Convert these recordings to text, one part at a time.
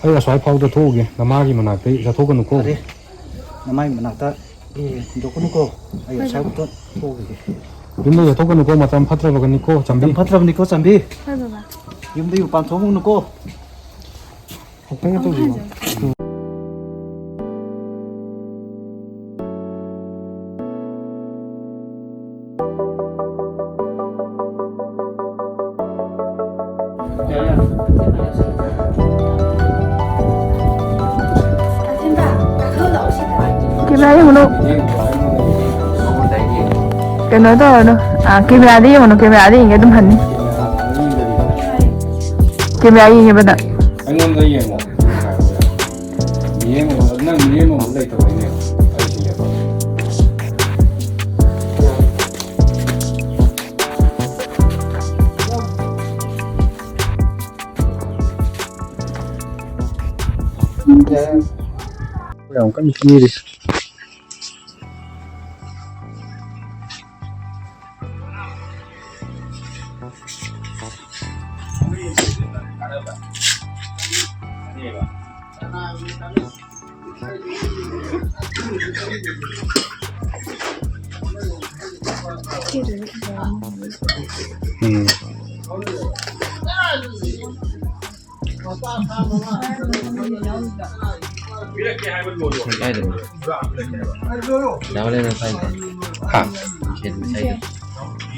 ꯑꯩ ꯑꯁ꯭ꯋꯥꯏ ꯐꯥꯎꯗ ꯊꯣꯛꯎꯒꯦ ꯅꯃꯥꯒꯤ ꯃꯅꯥꯛꯇꯩ ꯆꯠꯊꯣꯛꯀꯅꯨꯀꯣ ꯅꯃꯥꯒꯤ ꯃꯅꯥꯛꯇ ꯍꯨꯟꯗꯣꯛꯀꯅꯨꯀꯣ ꯑꯩ ꯑꯁ꯭ꯋꯥꯏꯐꯥꯎꯗ ꯊꯣꯛꯎꯈꯤꯒꯦ ꯌꯨꯝꯗ ꯆꯠꯊꯣꯛꯀꯅꯨꯀꯣ ꯃꯇꯝ ꯐꯠꯇ꯭ꯔꯕꯒꯅꯤꯀꯣ ꯆꯝꯕꯤ ꯃꯇꯝ ꯐꯠꯇ꯭ꯔꯕꯅꯤꯀꯣ ꯆꯝꯕꯤ ꯌꯨꯝꯗꯒꯤ ꯃꯄꯥꯟ ꯊꯣꯛꯎꯅꯨꯀꯣ ꯈꯛꯇꯪ ꯇꯧꯕꯤꯌꯣ Camera mo no. Kano to no? Camera di mo no camera di ingay dumhan ni. Camera ingay ba na? ꯑꯩꯉꯣꯟꯗ ꯌꯦꯡꯉꯣ ꯌꯦꯡꯉꯣ ꯅꯪ ꯌꯦꯡꯉꯣ ꯂꯩꯇꯕꯩꯅꯦ ꯑꯩꯁꯤ ꯌꯦꯡꯉꯣ ꯌꯥꯝ ꯀꯟꯅ ꯀꯤꯔꯤ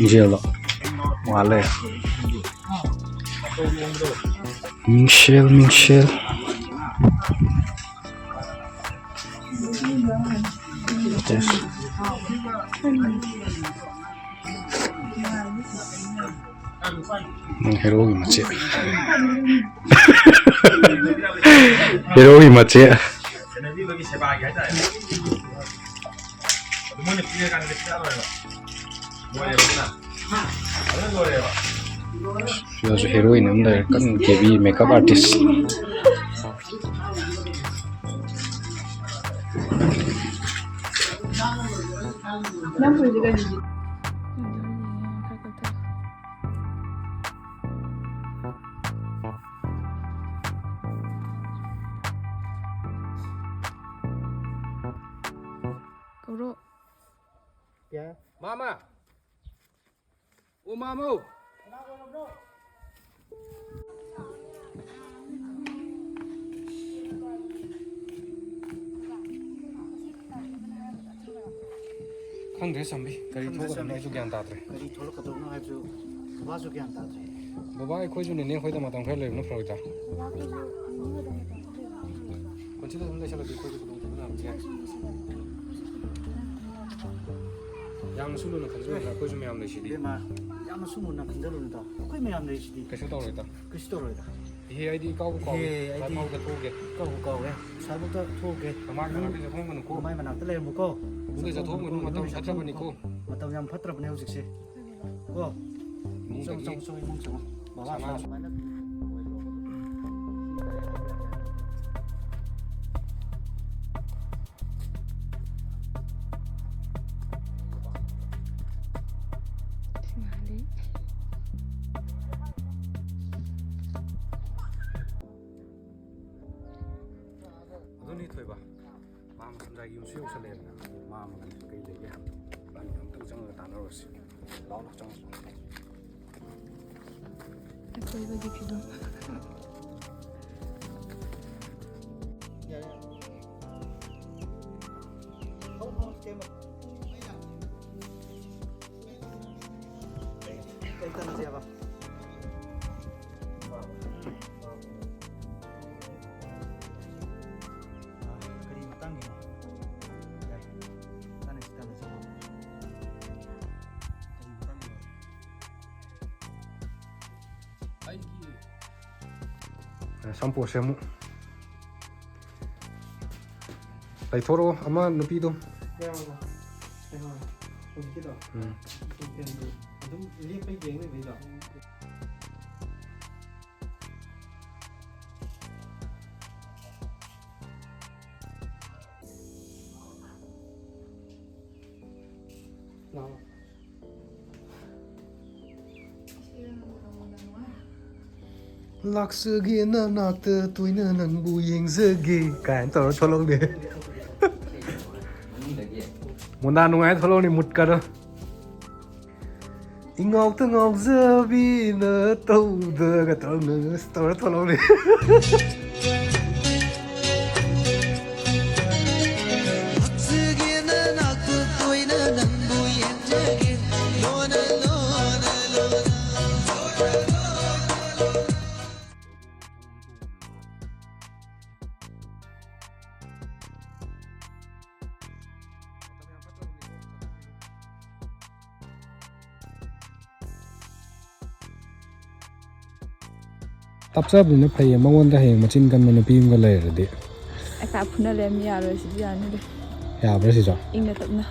이제로 와래 밍쉘 됐어 해로이 맞지 해로이 맞지 그래서 헤로인 남들 깐 개비 메이크업 아티스트 Mama, oh mamu. ꯈꯪꯗ꯭ꯔꯦ ꯆꯝꯕꯤ ꯀꯔꯤ ꯊꯣꯛꯀꯗꯕꯅꯣ ꯑꯩꯁꯨ ꯒ꯭ꯌꯥꯟ ꯇꯥꯗ꯭ꯔꯦ ꯀꯔꯤ ꯊꯣꯛꯂꯛꯀꯗꯕꯅꯣ ꯍꯥꯏꯕꯁꯨ ꯕꯕꯥꯁꯨ ꯒ꯭ꯌꯥꯟ ꯇꯥꯗ꯭ꯔꯦ ꯕꯕꯥ ꯑꯩꯈꯣꯏꯁꯨ ꯅꯦꯅꯦ ꯑꯩꯈꯣꯏꯗ ꯃꯇꯝ ꯈꯔ ꯂꯩꯕꯅ ꯐꯔꯣꯏꯗ꯭ꯔꯥ ꯄꯨꯟꯁꯤꯗ ꯑꯗꯨꯝ ꯂꯩꯁꯜꯂꯗꯤ ꯑꯩꯈꯣꯏꯁꯨ ꯈꯨꯗꯣꯡꯊꯤꯕ ꯅꯪꯕꯁꯨ ꯌꯥꯏ ꯌꯥꯝꯅꯁꯨ ꯂꯨꯅ ꯈꯟꯖꯤꯜꯂꯨꯗ ꯑꯩꯈꯣꯏꯁꯨ ꯃꯌꯥꯝ ꯂꯩꯁꯤꯗꯤ ꯏꯕꯦꯝꯃ ꯌꯥꯝꯅꯁꯨ ꯃꯨꯟꯅ ꯈꯟꯖꯜꯂꯨꯅꯨꯗ ꯑꯩꯈꯣꯏ ꯃꯌꯥꯝ ꯂꯩꯔꯤꯁꯤꯗꯤ ꯀꯩꯁꯨ ꯇꯧꯔꯣꯏꯗ ꯀꯩꯁꯨ ꯇꯧꯔꯣꯏꯗ ꯏꯍꯦ ꯑꯩꯗꯤ ꯏꯀꯥꯎꯕꯨ ꯀꯥꯎꯏ ꯐꯥꯎꯗ ꯊꯣꯛꯎꯒꯦ ꯀꯥꯎꯔꯦ ꯑꯁ꯭ꯋꯥꯏꯐꯥꯎꯗ ꯊꯣꯛꯎꯒꯦ ꯅꯃꯥꯒꯤ ꯃꯅꯥꯛꯇ ꯆꯠꯊꯣꯛꯒꯅꯨꯀꯣ ꯃꯥꯏ ꯃꯅꯥꯛꯇ ꯂꯩꯔꯝꯃꯨꯀꯣ ꯌꯨꯝꯗ ꯆꯠꯊꯣꯛꯒꯅꯨ ꯃꯇꯝ ꯐꯠꯇ꯭ꯔꯕꯅꯤꯀꯣ ꯃꯇꯝ ꯌꯥꯝ ꯐꯠꯇ꯭ꯔꯕꯅꯦ ꯍꯧꯖꯤꯛꯁꯦ ꯀꯣ ꯆꯪꯉꯣ ꯏꯃꯨꯡ ꯆꯪꯉꯣ ꯕꯕꯥ ꯁꯨꯃꯥꯏꯅ ꯑꯗꯨꯅꯤ ꯊꯣꯏꯕ ꯃꯥ ꯃꯆꯝꯖꯥꯏꯒꯤ ꯌꯨꯝꯁꯨ ꯌꯧꯁꯜꯂꯛꯑꯦꯗꯅ ꯃꯥ ꯑꯃꯒ ꯀꯩ ꯂꯩꯒꯦ ꯍꯥꯏꯕꯗꯣ ꯏꯕꯥꯅꯤ ꯑꯝꯇꯪ ꯆꯪꯉꯒ ꯇꯥꯟꯅꯔꯨꯔꯁꯤ ꯂꯥꯎꯅ ꯆꯪꯉꯁꯤ ꯑꯀꯣꯏꯕꯒꯤ ꯐꯤꯕꯝ ꯁꯝꯄꯣ ꯁꯦꯝꯃꯨ ꯂꯩꯊꯣꯔꯛꯑꯣ ꯑꯃ ꯅꯨꯄꯤꯗꯣ ꯑꯗꯨꯝ ꯂꯦꯞꯄ ꯌꯦꯡꯅꯕꯩꯗꯣ ꯂꯥꯛꯆꯒꯦ ꯅꯅꯥꯛꯇ ꯇꯣꯏꯅ ꯅꯪꯕꯨ ꯌꯦꯡꯖꯒꯦ ꯀꯥꯏꯅ ꯇꯧꯔ ꯊꯣꯛꯂꯛꯅꯦ ꯃꯨꯟꯗꯥ ꯅꯨꯡꯉꯥꯏ ꯊꯣꯛꯂꯛꯅꯤ ꯃꯨꯠꯀꯔ ꯏꯉꯥꯎꯇ ꯉꯥꯎꯖꯕꯤꯅ ꯇꯧꯗꯒ ꯇꯧꯔ ꯊꯣꯛꯂꯛꯅꯤ ꯇꯞꯆꯕꯗꯨꯅ ꯐꯩꯌꯦ ꯃꯉꯣꯟꯗ ꯍꯌꯦꯡ ꯃꯆꯤꯟ ꯀꯟꯕ ꯅꯨꯄꯤ ꯑꯃꯒ ꯂꯩꯔꯗꯤ ꯑꯩ ꯐꯨꯅ ꯂꯩꯔꯝ ꯌꯥꯔꯣꯏ ꯁꯤꯗꯤ ꯌꯥꯅꯤꯗꯦ ꯌꯥꯕ꯭ꯔꯥ ꯁꯤꯁꯨ ꯏꯪꯅ ꯇꯞꯅ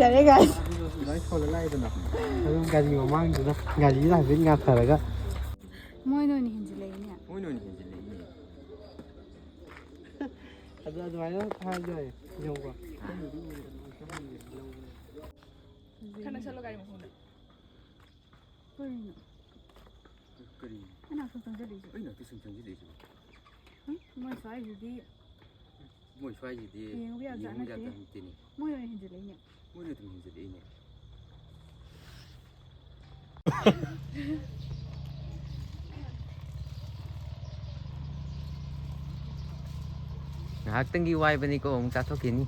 ꯌꯥꯔꯦ ꯒꯥꯏ ꯑꯗꯨꯃꯥꯏꯅ ꯁꯣꯜꯂ ꯂꯥꯛꯏꯗꯅ ꯑꯗꯨꯝ ꯒꯥꯔꯤ ꯃꯃꯥꯡꯗꯨꯗ ꯒꯥꯔꯤꯗ ꯍꯥꯏꯐꯦꯠ ꯉꯥꯊꯔꯒ ꯃꯣꯏꯅ ꯑꯣꯏꯅ ꯍꯦꯟꯖꯤꯜꯂꯛꯏꯅꯦ ꯑꯗꯨ ꯑꯗꯨꯃꯥꯏꯅ ꯍꯥꯏꯕ ꯌꯥꯏ ꯌꯧꯕ ꯈꯟꯅ ꯆꯠꯂꯣ ꯒꯥꯔꯤ ꯃꯈꯣꯡꯗ ꯀꯔꯤꯅꯣ ꯀꯅꯥ ꯁꯨꯝ ꯆꯪꯁꯤꯜꯂꯤꯁꯦ ꯑꯩꯅ ꯁꯨꯝ ꯆꯪꯁꯤꯜꯂꯛꯏꯁꯤꯕꯣ ꯃꯣꯏ ꯁ꯭ꯋꯥꯏꯁꯤꯗꯤ ꯃꯣꯏ ꯁ꯭ꯋꯥꯏꯁꯤꯗꯤ ꯌꯦꯡꯕ ꯌꯥꯕ ꯅꯠꯇꯦꯅꯦ ꯃꯣꯏ ꯑꯣꯏꯅ ꯍꯦꯟꯖꯤꯜꯂꯛꯏꯅꯦ ꯃꯣꯏꯅ ꯑꯗꯨꯝ ꯍꯦꯟꯖꯤꯜꯂꯛꯏꯅꯦ ꯉꯥꯏꯍꯥꯛꯇꯪꯒꯤ ꯋꯥꯏꯕꯅꯤꯀꯣ ꯑꯃꯨꯛ ꯆꯥꯊꯣꯛꯈꯤꯅꯤ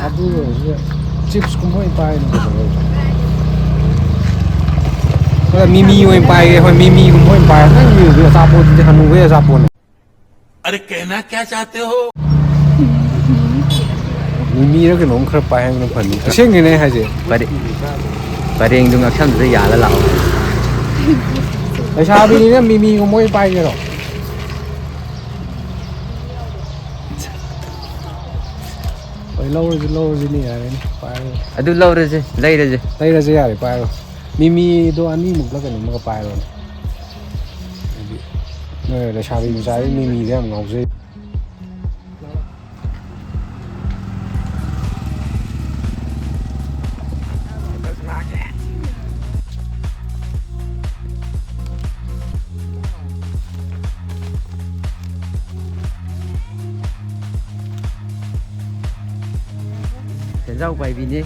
ꯑꯗꯨ ꯆꯤꯞꯁꯀꯨꯝꯕ ꯑꯣꯏꯅ ꯄꯥꯏꯅ ꯃꯤꯃꯤ ꯑꯣꯏꯅ ꯄꯥꯏꯒꯦ ꯍꯣꯏ ꯃꯤꯃꯤꯒꯨꯝꯕ ꯑꯣꯏꯅ ꯄꯥꯏ ꯅꯪꯒꯤ ꯑꯆꯥꯄꯣꯠꯇꯨꯗꯤ ꯍꯅꯨꯕꯩ ꯑꯆꯥꯄꯣꯠꯅꯦ अरे कहना क्या चाहते हो ꯃꯤꯃꯤꯔ ꯀꯩꯅꯣꯝ ꯈꯔ ꯄꯥꯏꯍꯟꯕꯅ ꯐꯅꯤ ꯑꯁꯦꯡꯀꯤꯅꯦ ꯍꯥꯏꯁꯦ ꯄꯔꯦꯡꯗꯨ ꯉꯛꯁꯝꯗꯨꯗ ꯌꯥꯜꯂ ꯂꯥꯛꯑꯣ ꯂꯩꯁꯥꯕꯤꯅꯤꯅ ꯃꯤꯃꯤꯒꯨꯝꯕ ꯑꯣꯏꯅ ꯄꯥꯏꯒꯦꯔꯣ ꯍꯣꯏ ꯂꯧꯔꯁꯤꯅꯦ ꯌꯥꯔꯦꯅꯦ ꯄꯥꯏꯔꯣ ꯑꯗꯨ ꯂꯧꯔꯁꯦ ꯂꯩꯔꯁꯦ ꯌꯥꯔꯦ ꯄꯥꯏꯔꯣ ꯃꯤꯃꯤꯗꯣ ꯑꯅꯤꯃꯨꯛꯂ ꯀꯩꯅꯣꯝꯃꯒ ꯄꯥꯏꯔꯣꯅꯦ ꯍꯥꯏꯗꯤ ꯅꯣꯏ ꯂꯩꯁꯥꯕꯤ ꯃꯆꯥꯗꯤ ꯃꯤꯃꯤꯗ ꯌꯥꯝ ꯉꯥꯎꯖꯩ ꯁꯦꯟꯖꯥꯎ ꯄꯥꯏꯕꯤꯅꯦ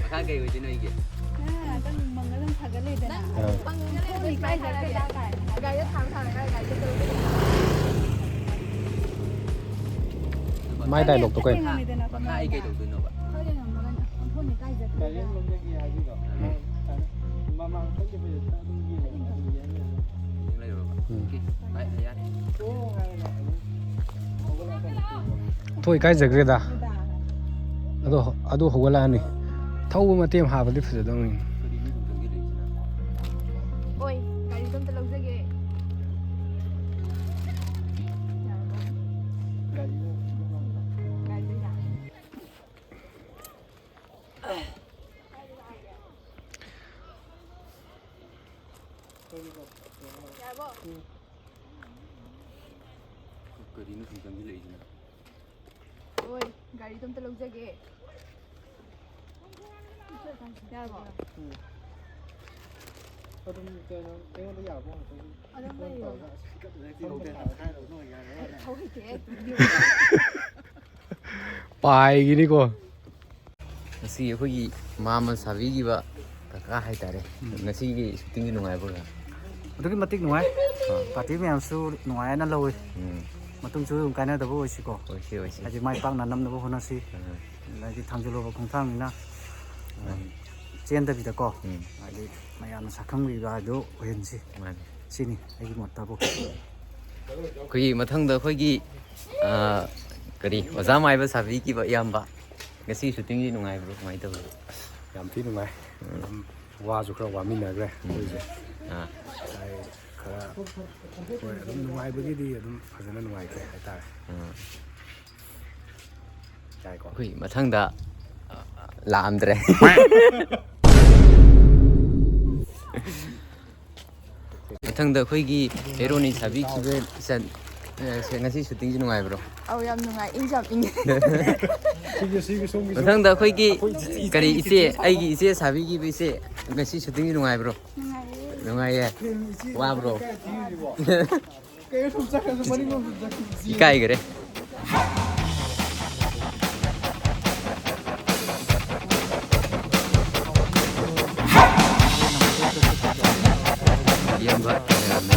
ꯃꯈꯥ ꯀꯩ ꯑꯣꯏꯗꯣꯏꯅꯣ ꯑꯩꯒꯤ ꯃꯥꯏ ꯗꯥꯏꯂꯣꯛꯇꯣ ꯀꯩ ꯃꯈꯥ ꯑꯩ ꯀꯩ ꯇꯧꯗꯣꯏꯅꯣꯕ ꯃꯃꯥꯡ ꯆꯠꯈꯤꯕꯗ ꯑꯗꯨꯝ ꯂꯩꯔꯨꯔꯕ ꯑꯣꯀꯦ ꯕꯥꯏ ꯌꯥꯔꯦ ꯊꯣꯏ ꯀꯥꯏꯖꯈ꯭ꯔꯦꯗ ꯑꯗꯣ ꯍꯧꯒꯠꯂꯛꯑꯅꯤ ꯊꯧꯕ ꯃꯇꯦꯛ ꯍꯥꯞꯄꯗꯤ ꯐꯖꯗꯧꯅꯤ ꯑꯣꯏ ꯒꯥꯔꯤꯗꯣ ꯑꯝꯇ ꯂꯧꯖꯒꯦ ꯀꯔꯤꯅꯣ ꯁꯨꯝ ꯆꯪꯁꯤꯜꯂꯛꯏꯁꯤꯅ ꯑꯣꯏ ꯒꯥꯔꯤꯗꯣ ꯑꯝꯇ ꯂꯧꯖꯒꯦ ꯌꯥꯔꯕꯣ ꯑꯗꯨꯝ ꯀꯩꯅꯣ ꯑꯩꯉꯣꯟꯗ ꯌꯥꯕ ꯑꯗꯨꯝ ꯐꯣꯟ ꯂꯩꯌꯣ ꯇꯧꯔꯒ ꯍꯥꯏꯔꯣ ꯅꯣꯏ ꯌꯥꯔꯦ ꯊꯧ ꯍꯩꯇꯦ ꯄꯥꯏꯒꯤꯅꯤꯀꯣ ꯉꯁꯤ ꯑꯩꯈꯣꯏꯒꯤ ꯃꯥꯃ ꯁꯥꯕꯤꯈꯤꯕ ꯀꯀꯥ ꯍꯥꯏꯇꯥꯔꯦ ꯉꯁꯤꯒꯤ ꯁꯨꯇꯤꯡꯁꯤ ꯅꯨꯡꯉꯥꯏꯕ꯭ꯔꯥ ꯑꯗꯨꯛꯀꯤ ꯃꯇꯤꯛ ꯅꯨꯡꯉꯥꯏ ꯄꯥꯔꯇꯤ ꯃꯌꯥꯝꯁꯨ ꯅꯨꯡꯉꯥꯏꯅ ꯂꯧꯋꯤ ꯎꯝ ꯃꯇꯨꯡꯁꯨ ꯑꯗꯨꯝ ꯀꯥꯏꯅꯗꯕ ꯑꯣꯏꯁꯤꯀꯣ ꯑꯣꯏꯁꯤ ꯑꯣꯏꯁꯤ ꯍꯥꯏꯗꯤ ꯃꯥꯏ ꯄꯥꯛꯅ ꯅꯝꯅꯕ ꯍꯣꯠꯅꯁꯤ ꯍꯥꯏꯗꯤ ꯊꯥꯡꯖꯜꯂꯨꯕ ꯈꯣꯡꯊꯥꯡꯅꯤꯅ ꯆꯦꯟꯗꯕꯤꯗꯀꯣ ꯍꯥꯏꯗꯤ ꯃꯌꯥꯝꯅ ꯁꯛꯈꯪꯕꯤꯕ ꯍꯥꯏꯗꯨ ꯑꯣꯏꯍꯟꯁꯤ ꯃꯥꯅꯤ ꯁꯤꯅꯤ ꯑꯩꯒꯤ ꯃꯣꯠꯇꯕꯨ ꯑꯩꯈꯣꯏꯒꯤ ꯃꯊꯪꯗ ꯑꯩꯈꯣꯏꯒꯤ ꯀꯔꯤ ꯑꯣꯖꯥ ꯃꯥꯏꯕ ꯁꯥꯕꯤꯈꯤꯕ ꯏꯌꯥꯝꯕ ꯉꯁꯤ ꯁꯨꯇꯤꯡꯁꯤ ꯅꯨꯡꯉꯥꯏꯕ꯭ꯔꯣ ꯀꯃꯥꯏꯅ ꯇꯧꯋꯤ ꯌꯥꯝ ꯊꯤ ꯅꯨꯡꯉꯥꯏ ꯑꯗꯨꯝ ꯋꯥꯁꯨ ꯈꯔ ꯋꯥꯃꯤꯟꯅꯈ꯭ꯔꯦ ꯑꯩꯈꯣꯏꯁꯦ ꯈꯔ ꯍꯣꯏ ꯑꯗꯨꯝ ꯅꯨꯡꯉꯥꯏꯕꯒꯤꯗꯤ ꯑꯗꯨꯝ ꯐꯖꯅ ꯅꯨꯡꯉꯥꯏꯈ꯭ꯔꯦ ꯍꯥꯏꯇꯥꯔꯦ ꯌꯥꯏꯀꯣ ꯑꯩꯈꯣꯏ ꯃꯊꯪꯗ ꯂꯥꯛꯑꯝꯗ꯭ꯔꯦ ꯃꯊꯪꯗ ꯑꯩꯈꯣꯏꯒꯤ ꯍꯦꯔꯣꯅꯤ ꯁꯥꯕꯤꯈꯤꯕ ꯏꯆꯟ ꯉꯁꯤ ꯁꯨꯇꯤꯡꯁꯤ ꯅꯨꯡꯉꯥꯏꯕ꯭ꯔꯣ ꯑꯧ ꯌꯥꯝ ꯅꯨꯡꯉꯥꯏ ꯏꯪꯁꯨ ꯌꯥꯝ ꯏꯪꯉꯦ ꯃꯊꯪꯗ ꯑꯩꯈꯣꯏꯒꯤ ꯀꯔꯤ ꯏꯆꯦ ꯑꯩꯒꯤ ꯏꯆꯦ ꯁꯥꯕꯤꯈꯤꯕ ꯏꯆꯦ ꯉꯁꯤ ꯁꯨꯇꯤꯡꯁꯤ ꯅꯨꯡꯉꯥꯏꯕ꯭ꯔꯣ ꯅꯨꯡꯉꯥꯏꯌꯦ ꯋꯥꯕ꯭ꯔꯣ ꯏꯀꯥꯏꯈꯔꯦ ꯏꯌꯥꯝꯕ ꯌꯥꯝꯅ